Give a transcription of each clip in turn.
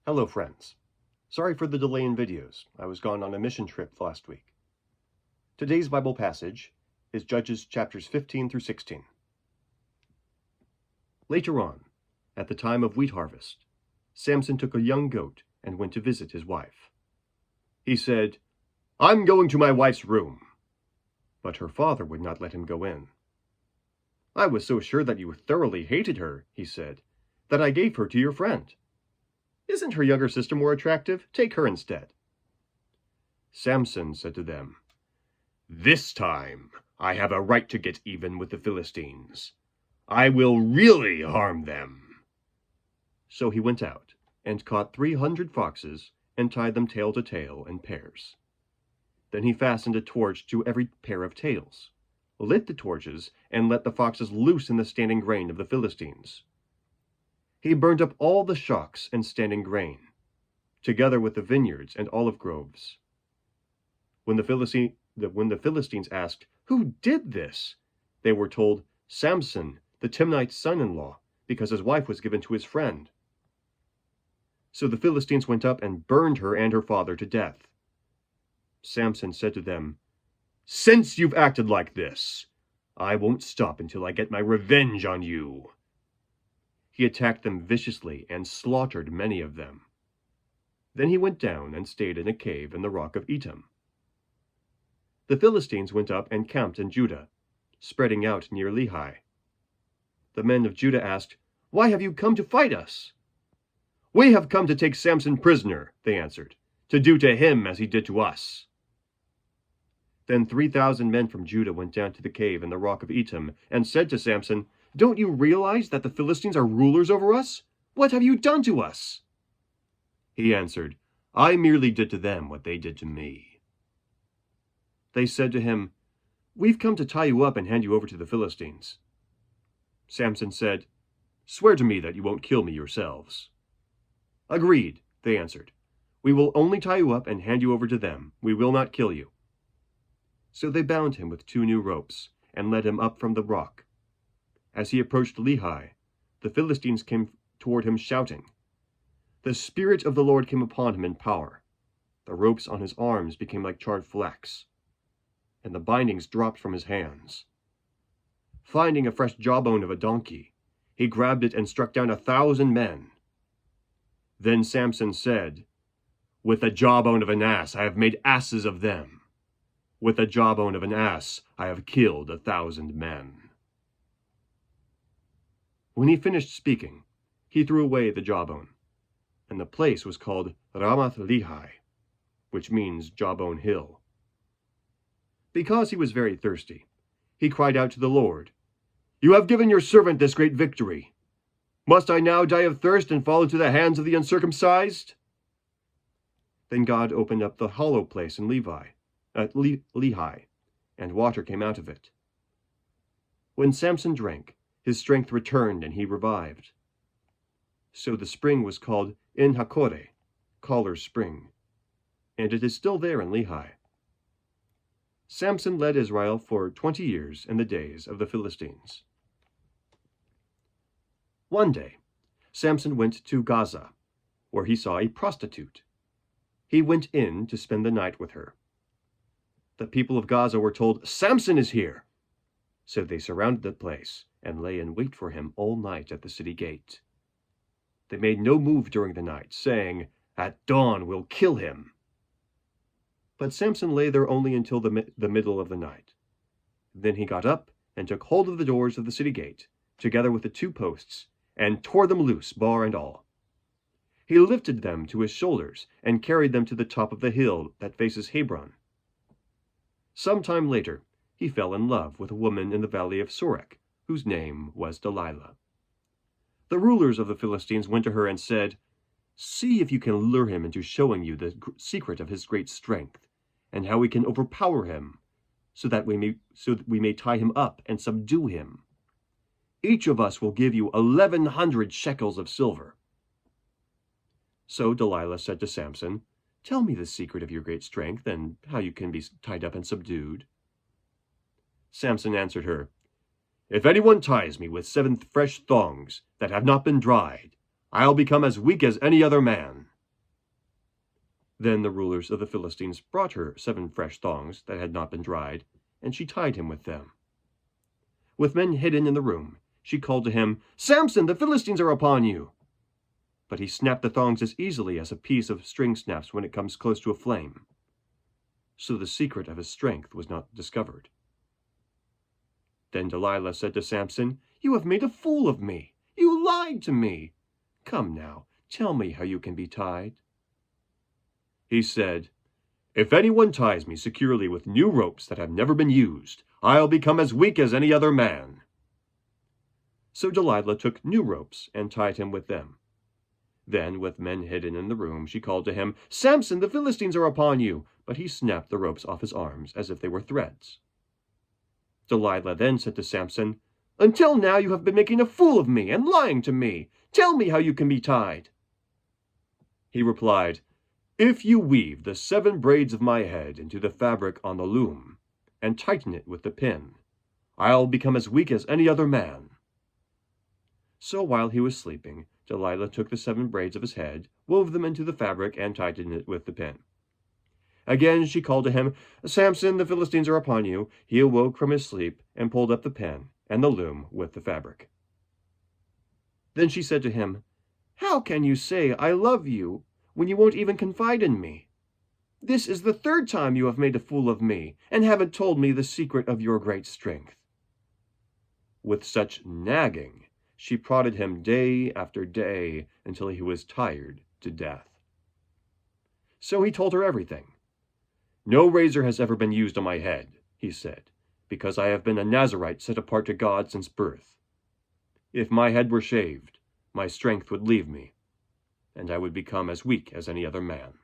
Hello friends. Sorry for the delay in videos. I was gone on a mission trip last week. Today's Bible passage is Judges chapters 15 through 16. Later on, at the time of wheat harvest, Samson took a young goat and went to visit his wife. He said, "I'm going to my wife's room." But her father would not let him go in. "I was so sure that you thoroughly hated her," he said, "that I gave her to your friend. Isn't her younger sister more attractive? Take her instead." Samson said to them, "This time I have a right to get even with the Philistines. I will really harm them." So he went out and caught 300 foxes and tied them tail to tail in pairs. Then he fastened a torch to every pair of tails, lit the torches, and let the foxes loose in the standing grain of the Philistines. He burned up all the shocks and standing grain, together with the vineyards and olive groves. When the Philistines asked, "Who did this?" they were told, "Samson, the Timnite's son-in-law, because his wife was given to his friend." So the Philistines went up and burned her and her father to death. Samson said to them, "Since you've acted like this, I won't stop until I get my revenge on you." He attacked them viciously and slaughtered many of them. Then he went down and stayed in a cave in the rock of Etam. The Philistines went up and camped in Judah, spreading out near Lehi. The men of Judah asked, "Why have you come to fight us?" "We have come to take Samson prisoner," they answered, "to do to him as he did to us." Then 3,000 men from Judah went down to the cave in the rock of Etam and said to Samson, "Don't you realize that the Philistines are rulers over us? What have you done to us?" He answered, "I merely did to them what they did to me." They said to him, "We've come to tie you up and hand you over to the Philistines." Samson said, "Swear to me that you won't kill me yourselves." "Agreed," they answered. "We will only tie you up and hand you over to them. We will not kill you." So they bound him with 2 new ropes and led him up from the rock. As he approached Lehi, the Philistines came toward him shouting. The Spirit of the Lord came upon him in power. The ropes on his arms became like charred flax, and the bindings dropped from his hands. Finding a fresh jawbone of a donkey, he grabbed it and struck down 1,000 men. Then Samson said, "With the jawbone of an ass I have made asses of them. With the jawbone of an ass I have killed 1,000 men." When he finished speaking, he threw away the jawbone, and the place was called Ramath Lehi, which means Jawbone Hill. Because he was very thirsty, he cried out to the Lord, "You have given your servant this great victory. Must I now die of thirst and fall into the hands of the uncircumcised?" Then God opened up the hollow place in Lehi, and water came out of it. When Samson drank, his strength returned and he revived. So the spring was called En Hakkore, Caller's Spring, and it is still there in Lehi. Samson led Israel for 20 years in the days of the Philistines. One day, Samson went to Gaza, where he saw a prostitute. He went in to spend the night with her. The people of Gaza were told, "Samson is here!" So they surrounded the place and lay in wait for him all night at the city gate. They made no move during the night, saying, "At dawn we'll kill him." But Samson lay there only until the middle of the night. Then he got up and took hold of the doors of the city gate, together with the 2 posts, and tore them loose, bar and all. He lifted them to his shoulders and carried them to the top of the hill that faces Hebron. Some time later, he fell in love with a woman in the valley of Sorek, whose name was Delilah. The rulers of the Philistines went to her and said, "See if you can lure him into showing you the secret of his great strength, and how we can overpower him, so that we may tie him up and subdue him. Each of us will give you 1,100 shekels of silver." So Delilah said to Samson, "Tell me the secret of your great strength and how you can be tied up and subdued." Samson answered her, "If anyone ties me with 7 fresh thongs that have not been dried, I'll become as weak as any other man. Then the rulers of the Philistines brought her 7 fresh thongs that had not been dried, and she tied him with them. With men hidden in the room, she called to him, "Samson, the Philistines are upon you!" But he snapped the thongs as easily as a piece of string snaps when it comes close to a flame. So the secret of his strength was not discovered. Then Delilah said to Samson, "You have made a fool of me. You lied to me. Come now, tell me how you can be tied." He said, "If anyone ties me securely with new ropes that have never been used, I'll become as weak as any other man." So Delilah took new ropes and tied him with them. Then, with men hidden in the room, she called to him, "Samson, the Philistines are upon you!" But he snapped the ropes off his arms as if they were threads. Delilah then said to Samson, "Until now you have been making a fool of me and lying to me. Tell me how you can be tied." He replied, "If you weave the 7 braids of my head into the fabric on the loom, and tighten it with the pin, I'll become as weak as any other man." So while he was sleeping, Delilah took the 7 braids of his head, wove them into the fabric, and tightened it with the pin. Again she called to him, "Samson, the Philistines are upon you." He awoke from his sleep and pulled up the pin and the loom with the fabric. Then she said to him, "How can you say I love you when you won't even confide in me? This is the 3rd time you have made a fool of me and haven't told me the secret of your great strength." With such nagging, she prodded him day after day until he was tired to death. So he told her everything. "No razor has ever been used on my head," he said, "because I have been a Nazirite set apart to God since birth. If my head were shaved, my strength would leave me, and I would become as weak as any other man."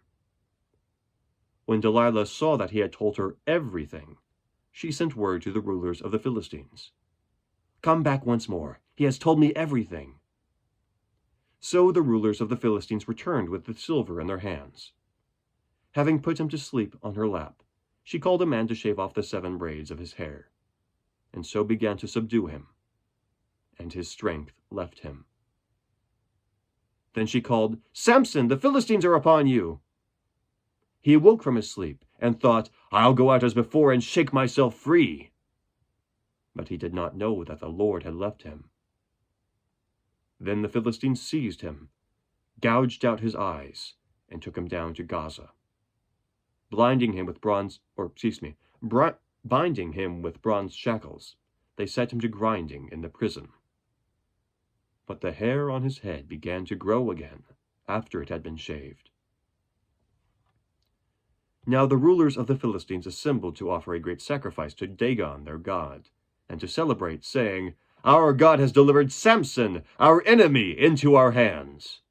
When Delilah saw that he had told her everything, she sent word to the rulers of the Philistines, "Come back once more. He has told me everything." So the rulers of the Philistines returned with the silver in their hands. Having put him to sleep on her lap, she called a man to shave off the 7 braids of his hair, and so began to subdue him, and his strength left him. Then she called, "Samson, the Philistines are upon you!" He awoke from his sleep and thought, "I'll go out as before and shake myself free." But he did not know that the Lord had left him. Then the Philistines seized him, gouged out his eyes, and took him down to Gaza. Binding him with bronze shackles, they set him to grinding in the prison. But the hair on his head began to grow again after it had been shaved. Now the rulers of the Philistines assembled to offer a great sacrifice to Dagon their god, and to celebrate, saying, "Our God has delivered Samson, our enemy, into our hands."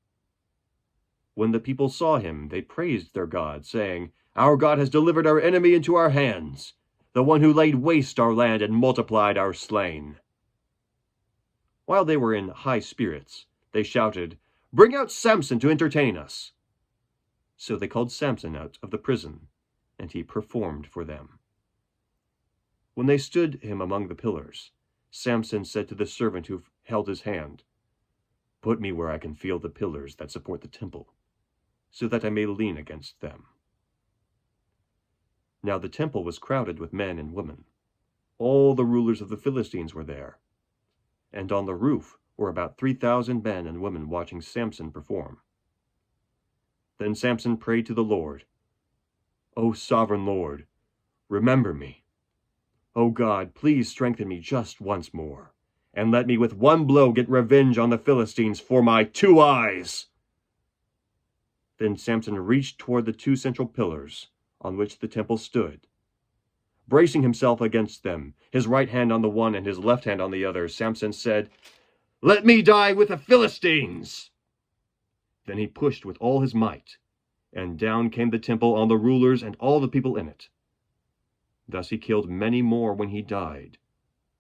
When the people saw him, they praised their God, saying, "Our God has delivered our enemy into our hands, the one who laid waste our land and multiplied our slain." While they were in high spirits, they shouted, "Bring out Samson to entertain us." So they called Samson out of the prison, and he performed for them. When they stood him among the pillars, Samson said to the servant who held his hand, "Put me where I can feel the pillars that support the temple, so that I may lean against them." Now the temple was crowded with men and women. All the rulers of the Philistines were there, and on the roof were about 3,000 men and women watching Samson perform. Then Samson prayed to the Lord, "O sovereign Lord, remember me. O God, please strengthen me just once more, and let me with one blow get revenge on the Philistines for my 2 eyes." Then Samson reached toward the 2 central pillars on which the temple stood. Bracing himself against them, his right hand on the one and his left hand on the other, Samson said, "Let me die with the Philistines!" Then he pushed with all his might, and down came the temple on the rulers and all the people in it. Thus he killed many more when he died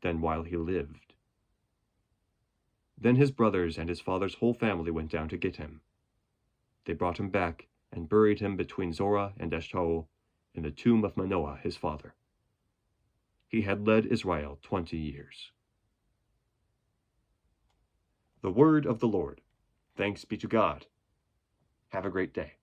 than while he lived. Then his brothers and his father's whole family went down to get him. They brought him back and buried him between Zorah and Eshtaol in the tomb of Manoah his father. He had led Israel 20 years. The word of the Lord. Thanks be to God. Have a great day.